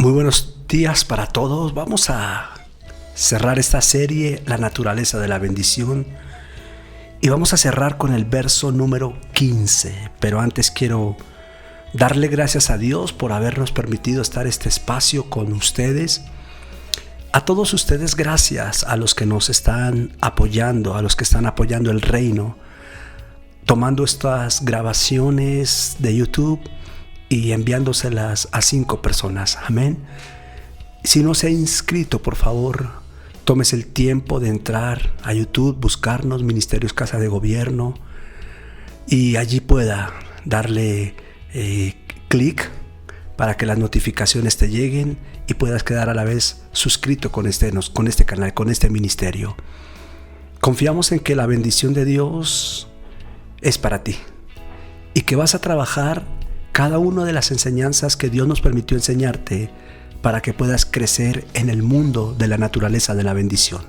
Muy buenos días para todos. Vamos a cerrar esta serie, La naturaleza de la bendición, y vamos a cerrar con el verso número 15. Pero antes quiero darle gracias a Dios por habernos permitido estar este espacio con ustedes. A todos ustedes, gracias a los que nos están apoyando, a los que están apoyando el reino, tomando estas grabaciones de YouTube y enviándoselas a 5 personas. Amén. Si no se ha inscrito, por favor, tómese el tiempo de entrar a YouTube, buscarnos Ministerios Casa de Gobierno, y allí pueda darle clic para que las notificaciones te lleguen y puedas quedar a la vez suscrito con este canal, con este ministerio. Confiamos en que la bendición de Dios es para ti y que vas a trabajar cada una de las enseñanzas que Dios nos permitió enseñarte para que puedas crecer en el mundo de la naturaleza de la bendición.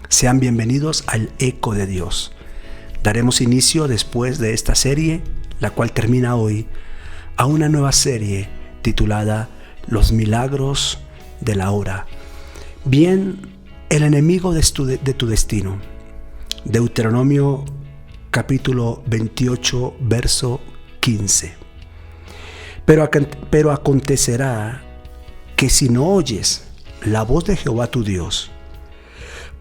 Sean bienvenidos al Eco de Dios. Daremos inicio después de esta serie, la cual termina hoy, a una nueva serie titulada Los milagros de la hora. Bien, el enemigo de tu destino. Deuteronomio capítulo 28, verso 15. Pero acontecerá que si no oyes la voz de Jehová tu Dios,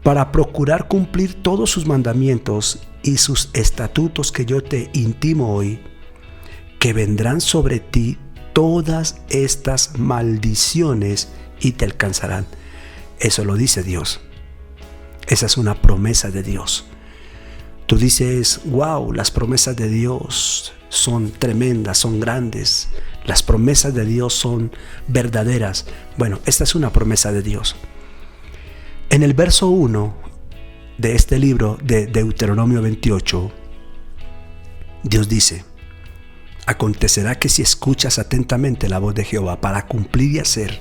para procurar cumplir todos sus mandamientos y sus estatutos que yo te intimo hoy, que vendrán sobre ti todas estas maldiciones y te alcanzarán. Eso lo dice Dios. Esa es una promesa de Dios. Tú dices, wow, las promesas de Dios son tremendas, son grandes. Las promesas de Dios son verdaderas. Bueno, esta es una promesa de Dios. En el verso 1 de este libro de Deuteronomio 28, Dios dice: acontecerá que si escuchas atentamente la voz de Jehová para cumplir y hacer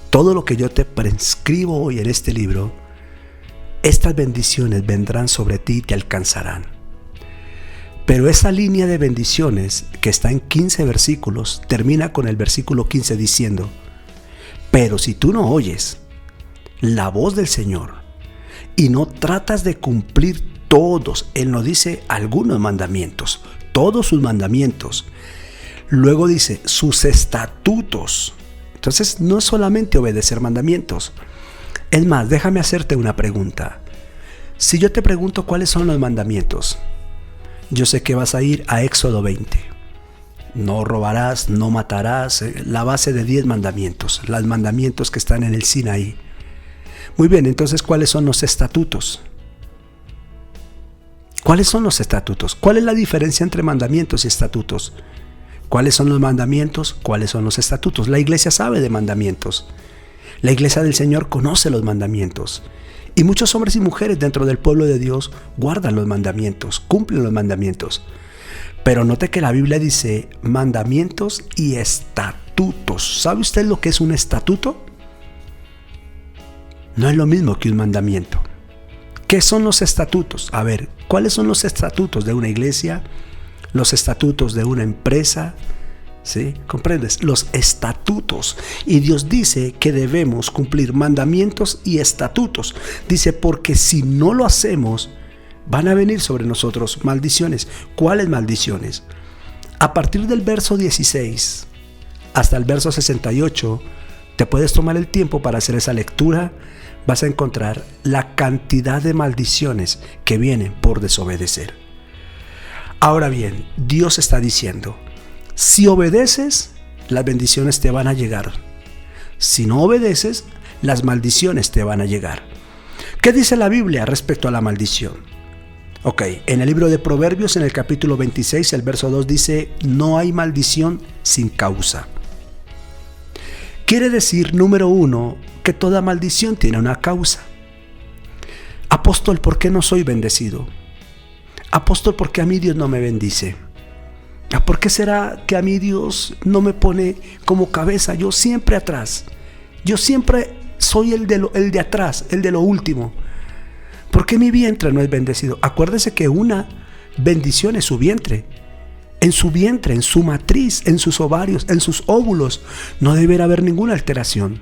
todo lo que yo te prescribo hoy en este libro, estas bendiciones vendrán sobre ti y te alcanzarán. Pero esa línea de bendiciones, que está en 15 versículos, termina con el versículo 15 diciendo: pero si tú no oyes la voz del Señor y no tratas de cumplir todos, Él no dice algunos mandamientos, todos sus mandamientos. Luego dice sus estatutos. Entonces no es solamente obedecer mandamientos. Es más, déjame hacerte una pregunta. Si yo te pregunto cuáles son los mandamientos, yo sé que vas a ir a Éxodo 20. No robarás, no matarás, la base de 10 mandamientos, los mandamientos que están en el Sinaí. Muy bien, entonces, ¿cuáles son los estatutos? ¿Cuáles son los estatutos? ¿Cuál es la diferencia entre mandamientos y estatutos? ¿Cuáles son los mandamientos? ¿Cuáles son los estatutos? La iglesia sabe de mandamientos. La iglesia del Señor conoce los mandamientos. Y muchos hombres y mujeres dentro del pueblo de Dios guardan los mandamientos, cumplen los mandamientos. Pero note que la Biblia dice mandamientos y estatutos. ¿Sabe usted lo que es un estatuto? No es lo mismo que un mandamiento. ¿Qué son los estatutos? A ver, ¿cuáles son los estatutos de una iglesia? Los estatutos de una empresa. ¿Sí? ¿Comprendes? Los estatutos. Y Dios dice que debemos cumplir mandamientos y estatutos. Dice, porque si no lo hacemos, van a venir sobre nosotros maldiciones. ¿Cuáles maldiciones? A partir del verso 16 hasta el verso 68, te puedes tomar el tiempo para hacer esa lectura. Vas a encontrar la cantidad de maldiciones que vienen por desobedecer. Ahora bien, Dios está diciendo: si obedeces, las bendiciones te van a llegar. Si no obedeces, las maldiciones te van a llegar. ¿Qué dice la Biblia respecto a la maldición? Ok, en el libro de Proverbios, en el capítulo 26, el verso 2 dice: no hay maldición sin causa. Quiere decir, número 1, que toda maldición tiene una causa. Apóstol, ¿por qué no soy bendecido? Apóstol, ¿por qué a mí Dios no me bendice? ¿Por qué será que a mí Dios no me pone como cabeza? Yo siempre atrás. Yo siempre soy el de atrás, el de lo último. ¿Por qué mi vientre no es bendecido? Acuérdese que una bendición es su vientre. en su vientre, en su matriz, en sus ovarios, en sus óvulos, no deberá haber ninguna alteración.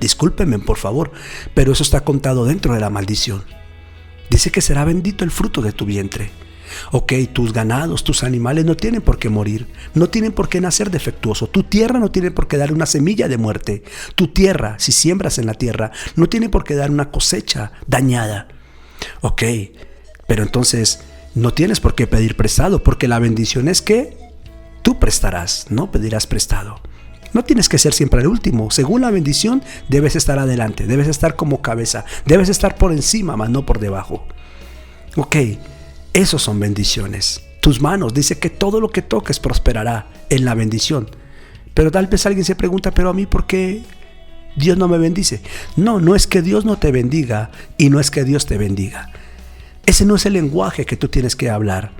Discúlpenme, por favor, pero eso está contado dentro de la maldición. Dice que será bendito el fruto de tu vientre. Ok, tus ganados, tus animales no tienen por qué morir, no tienen por qué nacer defectuoso. Tu tierra no tiene por qué dar una semilla de muerte. Tu tierra, si siembras en la tierra, no tiene por qué dar una cosecha dañada. Ok, pero entonces no tienes por qué pedir prestado, porque la bendición es que tú prestarás, no pedirás prestado. No tienes que ser siempre el último. Según la bendición, debes estar adelante, debes estar como cabeza, debes estar por encima, más no por debajo. Ok, esos son bendiciones. Tus manos, dice que todo lo que toques prosperará en la bendición. Pero tal vez alguien se pregunta, pero a mí, ¿por qué Dios no me bendice? No, no es que Dios no te bendiga y no es que Dios te bendiga. Ese no es el lenguaje que tú tienes que hablar.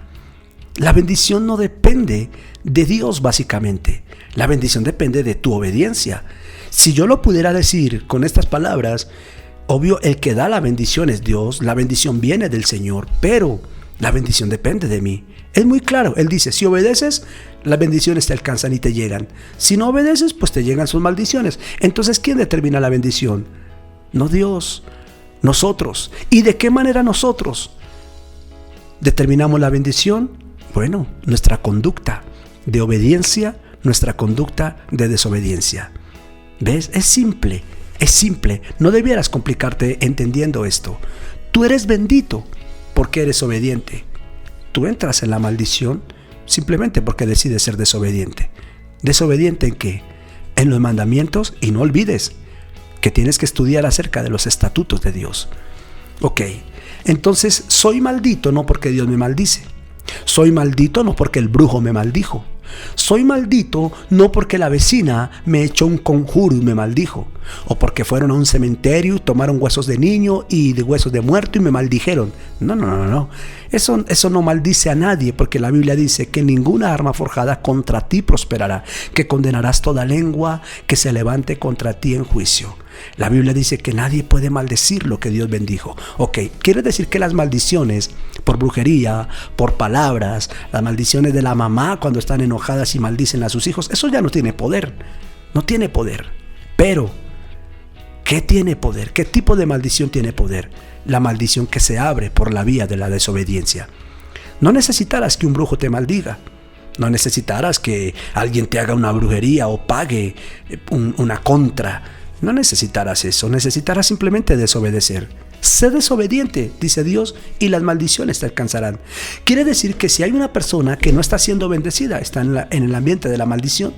La bendición no depende de Dios, básicamente. La bendición depende de tu obediencia. Si yo lo pudiera decir con estas palabras, obvio, el que da la bendición es Dios, la bendición viene del Señor, pero la bendición depende de mí. Es muy claro, Él dice, si obedeces, las bendiciones te alcanzan y te llegan. Si no obedeces, pues te llegan sus maldiciones. Entonces, ¿quién determina la bendición? No Dios, nosotros. ¿Y de qué manera nosotros determinamos la bendición? Bueno, nuestra conducta de obediencia, nuestra conducta de desobediencia. ¿Ves? Es simple, es simple. No debieras complicarte entendiendo esto. Tú eres bendito porque eres obediente. Tú entras en la maldición simplemente porque decides ser desobediente. ¿Desobediente en qué? En los mandamientos, y no olvides que tienes que estudiar acerca de los estatutos de Dios. Ok, entonces soy maldito no porque Dios me maldice. Soy maldito no porque el brujo me maldijo. Soy maldito no porque la vecina me echó un conjuro y me maldijo, o porque fueron a un cementerio y tomaron huesos de niño y de huesos de muerto y me maldijeron. No. Eso no maldice a nadie, porque la Biblia dice que ninguna arma forjada contra ti prosperará, que condenarás toda lengua que se levante contra ti en juicio. La Biblia dice que nadie puede maldecir lo que Dios bendijo. Ok, quiere decir que las maldiciones por brujería, por palabras, las maldiciones de la mamá cuando están enojadas y maldicen a sus hijos, eso ya no tiene poder. No tiene poder. Pero, ¿qué tiene poder? ¿Qué tipo de maldición tiene poder? La maldición que se abre por la vía de la desobediencia. No necesitarás que un brujo te maldiga. No necesitarás que alguien te haga una brujería o pague una contra. No necesitarás eso, necesitarás simplemente desobedecer. Sé desobediente, dice Dios, y las maldiciones te alcanzarán. Quiere decir que si hay una persona que no está siendo bendecida, está en el ambiente de la maldición.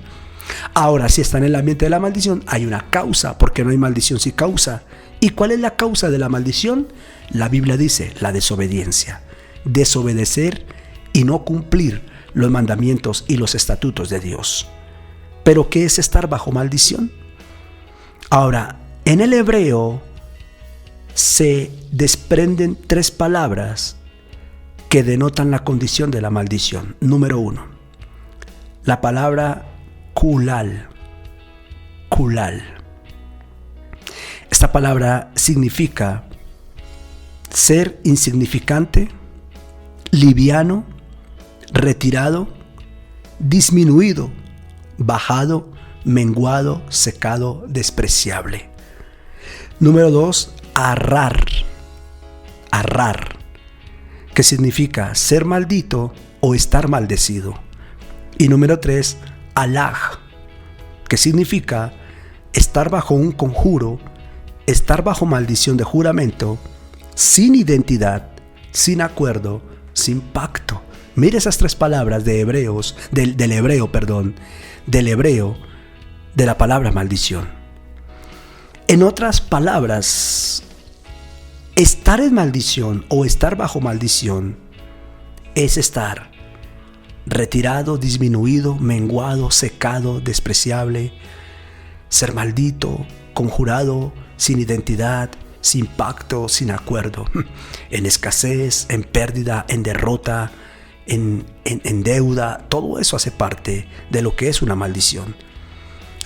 Ahora, si está en el ambiente de la maldición, hay una causa, porque no hay maldición sin causa. ¿Y cuál es la causa de la maldición? La Biblia dice, la desobediencia. Desobedecer y no cumplir los mandamientos y los estatutos de Dios. ¿Pero qué es estar bajo maldición? Ahora, en el hebreo se desprenden 3 palabras que denotan la condición de la maldición. Número 1, la palabra kulal. Kulal. Esta palabra significa ser insignificante, liviano, retirado, disminuido, bajado, menguado, secado, despreciable. Número 2, arrar, que significa ser maldito o estar maldecido. Y número 3, alaj, que significa estar bajo un conjuro, estar bajo maldición de juramento, sin identidad, sin acuerdo, sin pacto. Mira esas 3 palabras de hebreos, del hebreo, de la palabra maldición. En otras palabras, estar en maldición o estar bajo maldición es estar retirado, disminuido, menguado, secado, despreciable, ser maldito, conjurado, sin identidad, sin pacto, sin acuerdo, en escasez, en pérdida, en derrota, en deuda. Todo eso hace parte de lo que es una maldición.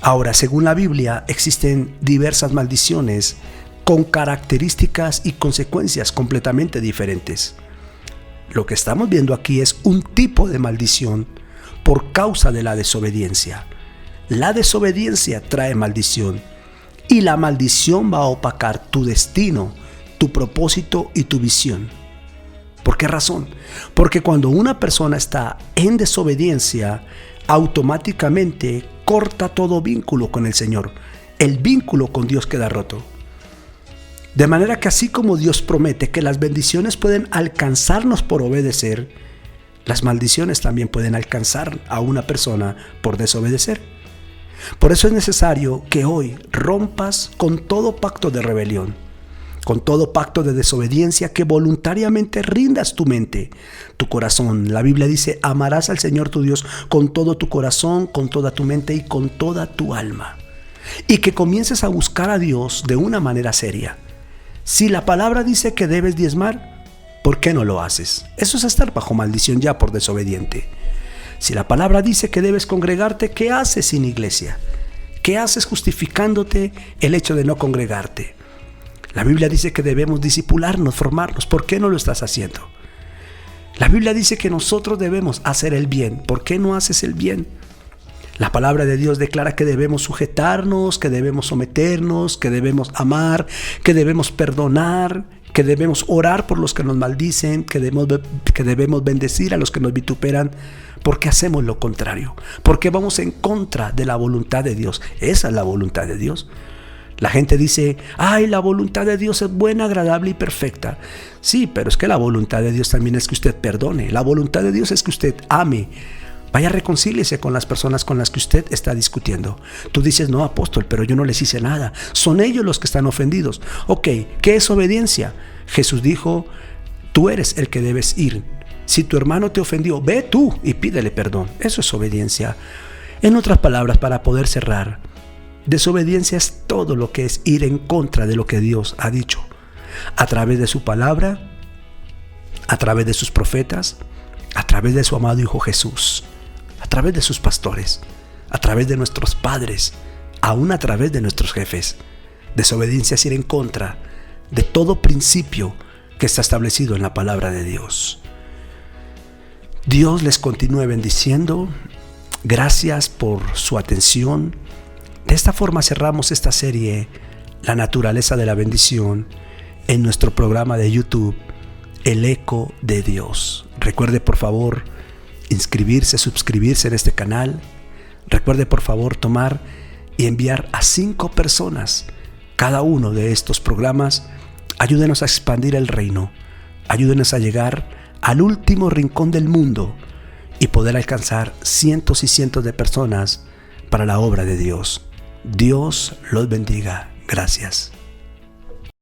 Ahora, según la Biblia, existen diversas maldiciones con características y consecuencias completamente diferentes. lo que estamos viendo aquí es un tipo de maldición por causa de la desobediencia. La desobediencia trae maldición y la maldición va a opacar tu destino, tu propósito y tu visión. ¿Por qué razón? Porque cuando una persona está en desobediencia, automáticamente corta todo vínculo con el Señor. El vínculo con Dios queda roto. De manera que así como Dios promete que las bendiciones pueden alcanzarnos por obedecer, las maldiciones también pueden alcanzar a una persona por desobedecer. Por eso es necesario que hoy rompas con todo pacto de rebelión, con todo pacto de desobediencia, que voluntariamente rindas tu mente, tu corazón. La Biblia dice: amarás al Señor tu Dios con todo tu corazón, con toda tu mente y con toda tu alma. Y que comiences a buscar a Dios de una manera seria. Si la palabra dice que debes diezmar, ¿por qué no lo haces? Eso es estar bajo maldición ya por desobediente. Si la palabra dice que debes congregarte, ¿qué haces sin iglesia? ¿Qué haces justificándote el hecho de no congregarte? La Biblia dice que debemos discipularnos, formarnos. ¿Por qué no lo estás haciendo? La Biblia dice que nosotros debemos hacer el bien. ¿Por qué no haces el bien? La palabra de Dios declara que debemos sujetarnos, que debemos someternos, que debemos amar, que debemos perdonar, que debemos orar por los que nos maldicen, que debemos bendecir a los que nos vituperan. ¿Por qué hacemos lo contrario? ¿Por qué vamos en contra de la voluntad de Dios? Esa es la voluntad de Dios. La gente dice: ay, la voluntad de Dios es buena, agradable y perfecta. Sí, pero es que la voluntad de Dios también es que usted perdone. La voluntad de Dios es que usted ame. Vaya, reconcíliese con las personas con las que usted está discutiendo. Tú dices: no, apóstol, pero yo no les hice nada. Son ellos los que están ofendidos. Ok, ¿qué es obediencia? Jesús dijo: tú eres el que debes ir. Si tu hermano te ofendió, ve tú y pídele perdón. Eso es obediencia. En otras palabras, para poder cerrar, desobediencia es todo lo que es ir en contra de lo que Dios ha dicho. A través de su palabra, a través de sus profetas, a través de su amado Hijo Jesús, a través de sus pastores, a través de nuestros padres, aún a través de nuestros jefes. Desobediencia es ir en contra de todo principio que está establecido en la palabra de Dios. Dios les continúe bendiciendo. Gracias por su atención. De esta forma cerramos esta serie, La naturaleza de la bendición, en nuestro programa de YouTube, El Eco de Dios. Recuerde, por favor, inscribirse, suscribirse en este canal. Recuerde, por favor, tomar y enviar a 5 personas cada uno de estos programas. Ayúdenos a expandir el reino. Ayúdenos a llegar al último rincón del mundo y poder alcanzar cientos y cientos de personas para la obra de Dios. Dios los bendiga. Gracias.